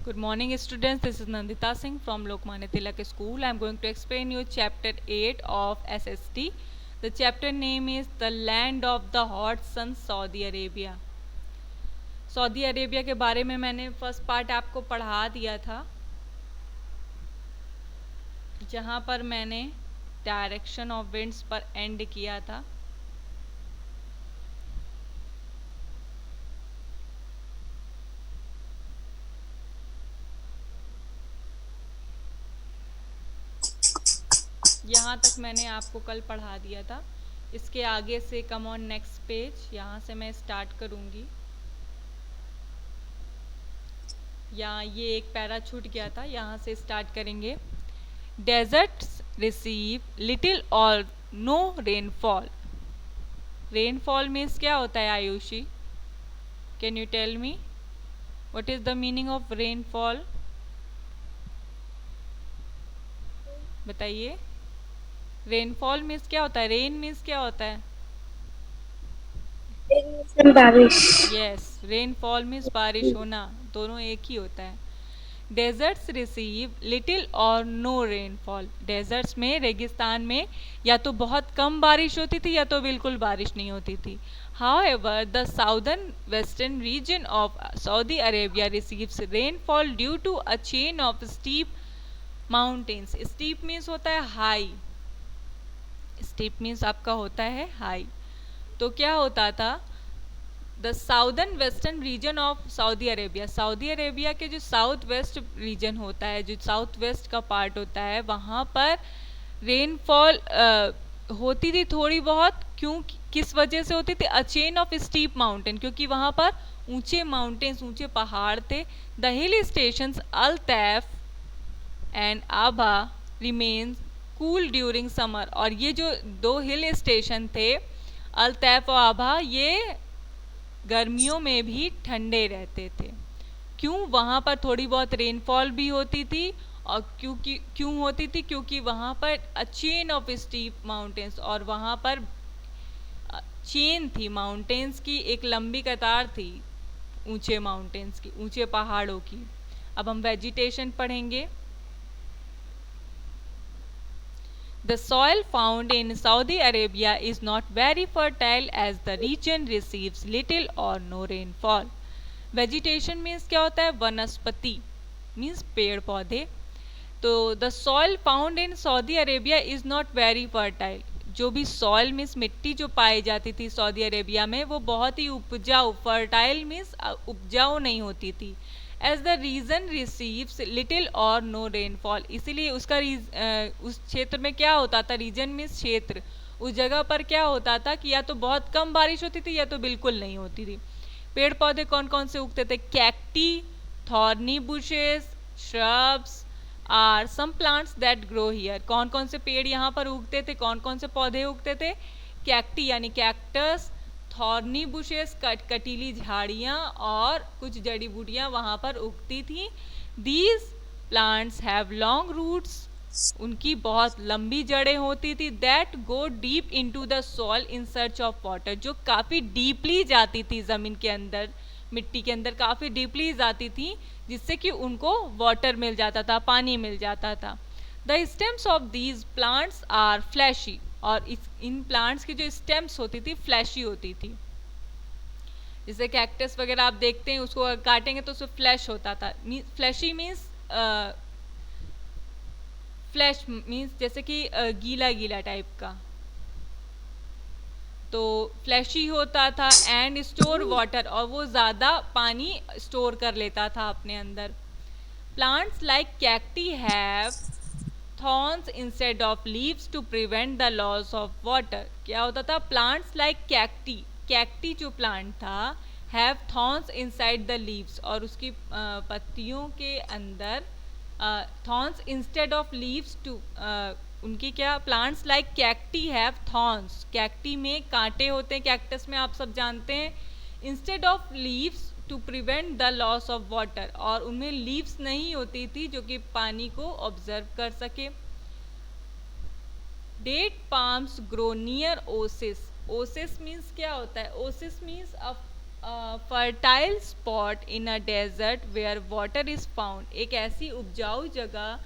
Good morning, students. This is Nandita Singh from Lokmanya Tilak School. I am going to explain you chapter 8 of SST. The chapter name is The Land of the Hot Sun, Saudi Arabia. Saudi Arabia के बारे में मैंने first part आपको पढ़ा दिया था, जहाँ पर मैंने डायरेक्शन ऑफ विंड्स पर एंड किया था। यहाँ तक मैंने आपको कल पढ़ा दिया था। इसके आगे से कम ऑन नेक्स्ट पेज, यहाँ से मैं स्टार्ट करूँगी। यहाँ ये एक पैरा छूट गया था, यहाँ से स्टार्ट करेंगे। Deserts receive little or no rainfall. Rainfall means क्या होता है Aayushi? Can you tell me what is the meaning of rainfall? बताइए। रेनफॉल मीन्स क्या होता है? रेन मीन्स क्या होता है? बारिश। यस, रेनफॉल मीन्स बारिश होना, दोनों एक ही होता है। Desserts receive little or no rainfall. Desserts में, रेगिस्तान में या तो बहुत कम बारिश होती थी या तो बिल्कुल बारिश नहीं होती थी। However the southern western region of Saudi Arabia receives rainfall due to a chain of steep mountains. Steep means होता है हाई, स्टीप मीन्स आपका होता है हाई। तो क्या होता था, the southern western region of Saudi Arabia, Saudi Arabia के जो साउथ वेस्ट रीजन होता है, जो साउथ वेस्ट का पार्ट होता है, वहाँ पर रेनफॉल होती थी थोड़ी बहुत। क्यों, किस वजह से होती थी? A chain of steep mountain, क्योंकि वहाँ पर ऊंचे माउंटेन्स, ऊंचे पहाड़ थे। The hill stations Al Taif and Abha remains cool during summer. और ये जो दो हिल स्टेशन थे, अल तैफ और आबा, ये गर्मियों में भी ठंडे रहते थे। क्यों? वहाँ पर थोड़ी बहुत रेनफॉल भी होती थी। और क्यों होती थी? क्योंकि वहाँ पर अ चेन ऑफ स्टीप माउंटेन्स, और वहाँ पर चेन थी माउंटेन्स की, एक लंबी कतार थी ऊंचे माउंटेन्स की, ऊंचे पहाड़ों की। अब हम वेजिटेशन पढ़ेंगे। The soil found in Saudi Arabia is not very fertile as the region receives little or no rainfall. Vegetation means क्या होता है? वनस्पति means पेड़ पौधे। तो the soil found in Saudi Arabia is not very fertile. जो भी soil means मिट्टी जो पाई जाती थी सऊदी अरेबिया में, वो बहुत ही उपजाऊ, fertile means उपजाऊ नहीं होती थी। As the region receives little or no rainfall, इसीलिए उसका उस क्षेत्र में क्या होता था? रीजन मीन्स क्षेत्र। उस जगह पर क्या होता था कि या तो बहुत कम बारिश होती थी या तो बिल्कुल नहीं होती थी। पेड़ पौधे कौन कौन से उगते थे? Cacti, thorny bushes, shrubs are some plants that grow here. कौन कौन से पेड़ यहाँ पर उगते थे? कौन कौन से पौधे उगते थे? कैक्टी यानी कैक्टस, थॉर्नी बुशेस कटीली झाड़ियाँ, और कुछ जड़ी बूटियाँ वहाँ पर उगती थी। These plants have long roots, उनकी बहुत लंबी जड़ें होती थी। That go deep into the soil in search of water, जो काफ़ी डीपली जाती थी ज़मीन के अंदर, मिट्टी के अंदर काफ़ी डीपली जाती थी, जिससे कि उनको वाटर मिल जाता था, पानी मिल जाता था। The stems of these plants are fleshy, और इन प्लांट्स की जो स्टेम्स होती थी फ्लैशी होती थी। जैसे कैक्टस वगैरह आप देखते हैं, उसको काटेंगे तो उसमें फ्लैश होता था। फ्लैशी मीन्स फ्लैश मीन्स जैसे कि गीला गीला टाइप का, तो फ्लैशी होता था। एंड स्टोर वाटर, और वो ज़्यादा पानी स्टोर कर लेता था अपने अंदर। Plants like cacti have thorns instead of leaves to prevent the loss of water. क्या होता था? प्लांट्स लाइक कैक्टी, कैक्टी जो प्लांट था, have thorns inside the leaves, और उसकी पत्तियों के अंदर thorns instead of leaves to, उनकी क्या, plants like cacti have thorns, cacti में कांटे होते हैं, कैक्टस में आप सब जानते हैं। Instead of leaves to prevent the loss of water, और उनमें लीव्स नहीं होती थी जो कि पानी को ऑब्जर्व कर सके। Date palms grow near oasis. Oasis means क्या होता है? Oasis means a fertile spot in a desert where water is found, एक ऐसी उपजाऊ जगह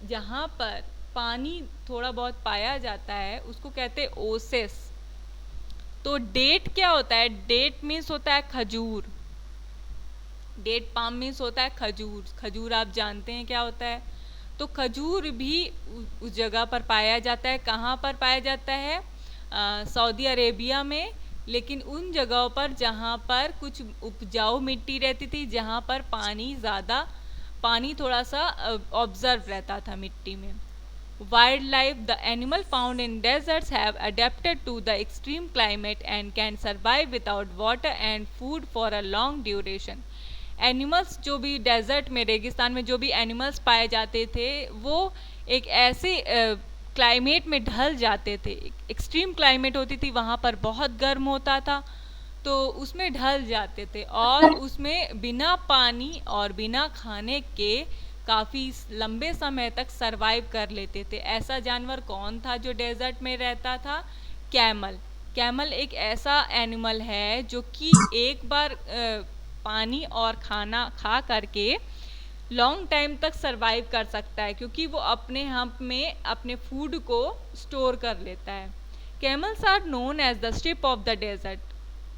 जहाँ पर पानी थोड़ा बहुत पाया जाता है उसको कहते हैं ओसेस। तो डेट क्या होता है? डेट मीन्स होता है खजूर। डेट पाम मीन्स होता है खजूर। खजूर आप जानते हैं क्या होता है। तो खजूर भी उस जगह पर पाया जाता है। कहाँ पर पाया जाता है? सऊदी अरेबिया में, लेकिन उन जगहों पर जहाँ पर कुछ उपजाऊ मिट्टी रहती थी, जहाँ पर पानी थोड़ा सा ऑब्जर्व रहता था मिट्टी में। Wildlife, the animal found in deserts have adapted to the extreme climate and can survive without water and food for a long duration. Animals जो भी डेजर्ट में, रेगिस्तान में जो भी एनिमल्स पाए जाते थे वो एक ऐसे क्लाइमेट में ढल जाते थे। एक्सट्रीम क्लाइमेट होती थी, वहाँ पर बहुत गर्म होता था, तो उसमें ढल जाते थे और उसमें बिना पानी और बिना खाने के काफ़ी लंबे समय तक सरवाइव कर लेते थे। ऐसा जानवर कौन था जो डेजर्ट में रहता था? कैमल। कैमल एक ऐसा एनिमल है जो कि एक बार पानी और खाना खा करके लॉन्ग टाइम तक सरवाइव कर सकता है, क्योंकि वो अपने हम्प में अपने फूड को स्टोर कर लेता है। Camels are known as the ship of the desert,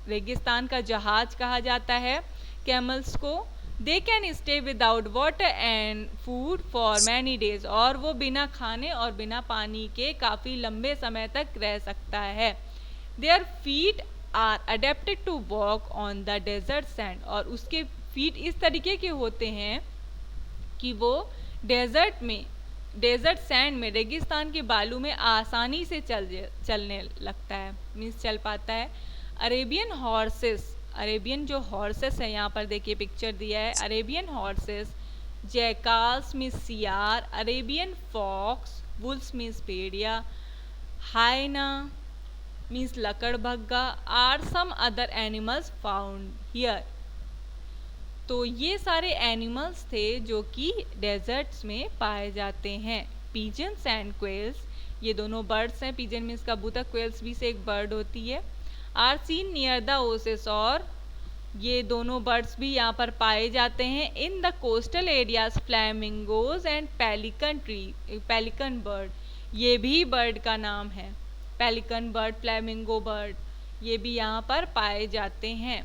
रेगिस्तान का जहाज कहा जाता है कैमल्स को। They can stay without water and food for many days, और वो बिना खाने और बिना पानी के काफ़ी लंबे समय तक रह सकता है। Their feet are adapted to walk on the desert sand, और उसके फीट इस तरीके के होते हैं कि वो डेजर्ट सैंड में, रेगिस्तान के बालू में आसानी से चलने लगता है, मीन्स चल पाता है। अरेबियन हॉर्सेस, अरेबियन जो हॉर्सेस है, यहाँ पर देखिए पिक्चर दिया है, अरेबियन हॉर्सेस, जैकाल्स मीन्स सियार, अरेबियन फॉक्स, वुल्स मीन्स भेड़िया, हाइना मीन्स लकड़बग्गा, are some other animals found here. तो ये सारे एनिमल्स थे जो कि डेजर्ट्स में पाए जाते हैं। पिजन्स एंड क्वेल्स, ये दोनों बर्ड्स हैं। पिजन मीन्स कबूतर, क्वेल्स भी से एक बर्ड होती है। आर सीन नियर द ओसेस, और ये दोनों बर्ड्स भी यहाँ पर पाए जाते हैं। In the coastal areas flamingos and pelican bird, ये भी बर्ड का नाम है। पेलिकन बर्ड, फ्लैमिंगो बर्ड, ये भी यहाँ पर पाए जाते हैं।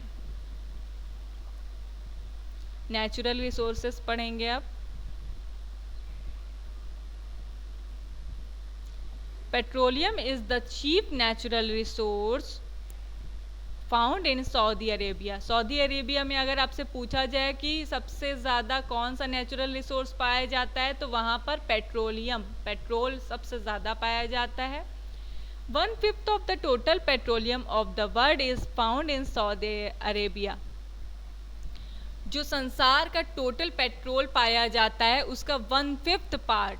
नेचुरल रिसोर्सेस पढ़ेंगे अब। Petroleum is the cheap natural resource found in Saudi Arabia. Saudi Arabia में अगर आपसे पूछा जाए कि सबसे ज़्यादा कौन सा नेचुरल रिसोर्स पाया जाता है, तो वहाँ पर पेट्रोल सबसे ज़्यादा पाया जाता है। 1/5 of the total petroleum of the world is found in Saudi Arabia. जो संसार का टोटल पेट्रोल पाया जाता है उसका 1/5 पार्ट,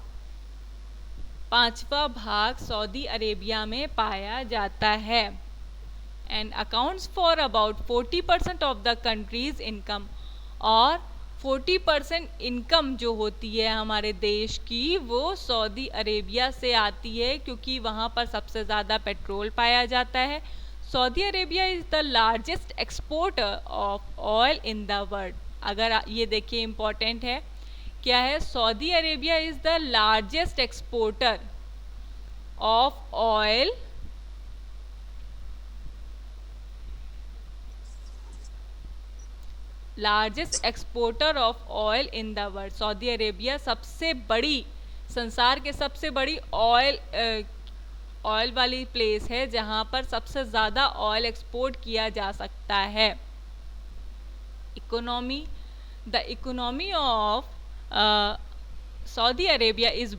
5वां भाग सऊदी अरेबिया में पाया जाता है। And accounts for about 40% of the countries income, और 40% इनकम जो होती है हमारे देश की वो सऊदी अरेबिया से आती है, क्योंकि वहाँ पर सबसे ज़्यादा पेट्रोल पाया जाता है। Saudi Arabia is the largest exporter of oil in the world. अगर ये देखिए इम्पॉर्टेंट है, क्या है? Saudi Arabia is the largest exporter of oil in the world. Saudi Arabia सबसे बड़ी, संसार के सबसे बड़ी ऑयल वाली प्लेस है जहाँ पर सबसे ज़्यादा ऑयल एक्सपोर्ट किया जा सकता है। Economy, the economy of Saudi Arabia is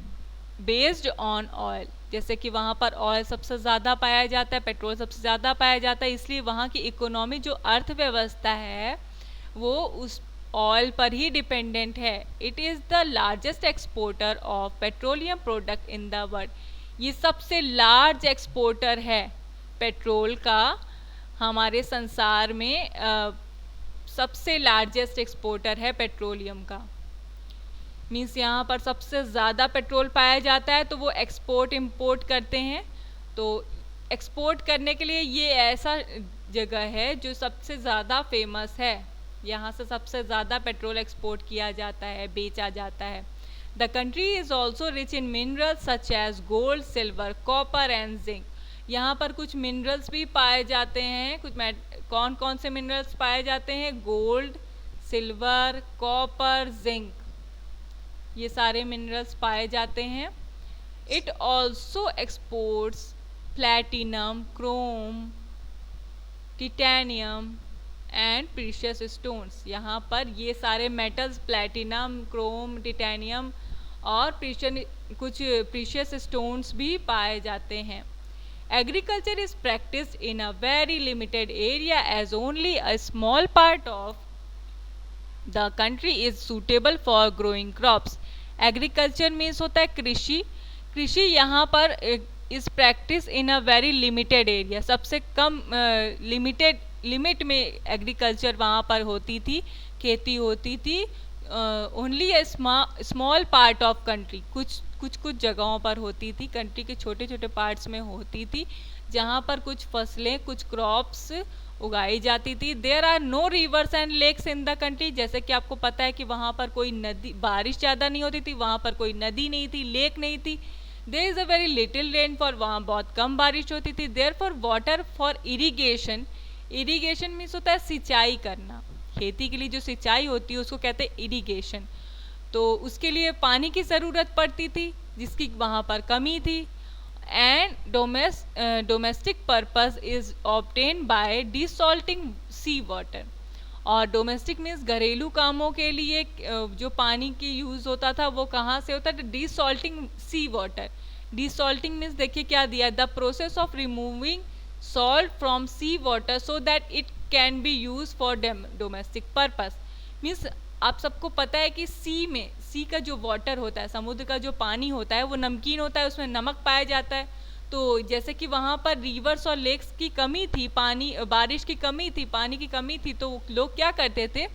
based on oil. जैसे कि वहाँ पर ऑयल सबसे ज़्यादा पाया जाता है, पेट्रोल सबसे ज़्यादा पाया जाता है, इसलिए वहाँ की इकोनॉमी जो अर्थव्यवस्था है वो उस ऑयल पर ही डिपेंडेंट है। It is the largest exporter of petroleum product in the world. ये सबसे लार्ज एक्सपोर्टर है पेट्रोल का हमारे संसार में, सबसे लार्जेस्ट एक्सपोर्टर है पेट्रोलियम का। मीन्स यहाँ पर सबसे ज़्यादा पेट्रोल पाया जाता है, तो वो एक्सपोर्ट इंपोर्ट करते हैं। तो एक्सपोर्ट करने के लिए ये ऐसा जगह है जो सबसे ज़्यादा फेमस है, यहाँ से सबसे ज़्यादा पेट्रोल एक्सपोर्ट किया जाता है, बेचा जाता है। The country is also rich in minerals such as gold, silver, copper and zinc. यहाँ पर कुछ मिनरल्स भी पाए जाते हैं। कौन कौन से मिनरल्स पाए जाते हैं? गोल्ड, सिल्वर, कॉपर, जिंक, ये सारे मिनरल्स पाए जाते हैं। It also exports platinum, Chrome, titanium and precious stones. यहाँ पर ये सारे मेटल्स, प्लैटिनम, क्रोम, टिटेनियम और कुछ प्रीशियस स्टोन्स भी पाए जाते हैं। Agriculture is practised in a very limited area as only a small part of the country is suitable for growing crops. Agriculture means होता है कृषि। कृषि यहाँ पर is practice in a very limited area, सबसे कम लिमिट में agriculture वहाँ पर होती थी, खेती होती थी। Only a small part of country, कुछ जगहों पर होती थी, कंट्री के छोटे छोटे पार्ट्स में होती थी, जहाँ पर कुछ फसलें, कुछ क्रॉप्स उगाई जाती थी। There are no rivers and lakes in the country. जैसे कि आपको पता है कि वहाँ पर कोई नदी, बारिश ज़्यादा नहीं होती थी, वहाँ पर कोई नदी नहीं थी, लेक नहीं थी। There is a very little rain for, वहाँ बहुत कम बारिश होती थी। Therefore water for irrigation, irrigation means होता है सिंचाई करना, खेती के लिए जो सिंचाई होती है उसको कहते हैं इरीगेशन। तो उसके लिए पानी की ज़रूरत पड़ती थी, जिसकी वहाँ पर कमी थी। And domestic purpose is obtain by desalting sea water. और डोमेस्टिक मीन्स घरेलू कामों के लिए जो पानी की यूज़ होता था वो कहाँ से होता था? डिसॉल्टिंग सी वाटर। डिसॉल्टिंग मीन्स देखिए क्या दिया, the process of removing salt from sea water so that it can be use for domestic purpose. Means आप सबको पता है कि सी का जो वाटर होता है, समुद्र का जो पानी होता है वो नमकीन होता है, उसमें नमक पाया जाता है। तो जैसे कि वहाँ पर रिवर्स और लेक्स की कमी थी, बारिश की कमी थी, पानी की कमी थी, तो लोग क्या करते थे,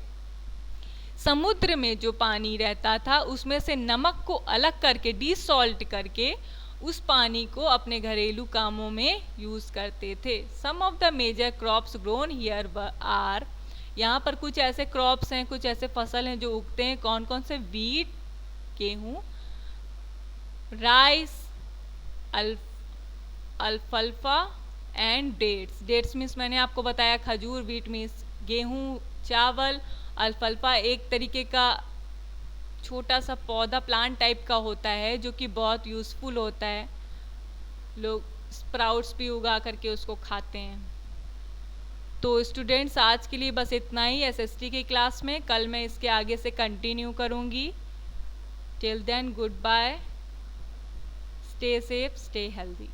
समुद्र में जो पानी रहता था उसमें से नमक को अलग करके, डिसॉल्ट करके, उस पानी को अपने घरेलू कामों में यूज़ करते थे। Some of the major crops grown here are, यहाँ पर कुछ ऐसे क्रॉप्स हैं, कुछ ऐसे फसल हैं जो उगते हैं। कौन कौन से? वीट, गेहूँ, राइस, अल्फाल्फा एंड डेट्स। डेट्स मीन्स मैंने आपको बताया खजूर, वीट मीन्स गेहूँ, चावल, अल्फाल्फा एक तरीके का छोटा सा पौधा, प्लांट टाइप का होता है जो कि बहुत यूज़फुल होता है, लोग स्प्राउट्स भी उगा करके उसको खाते हैं। तो स्टूडेंट्स आज के लिए बस इतना ही एसएसटी की क्लास में। कल मैं इसके आगे से कंटिन्यू करूँगी। Till then goodbye, stay safe, stay healthy.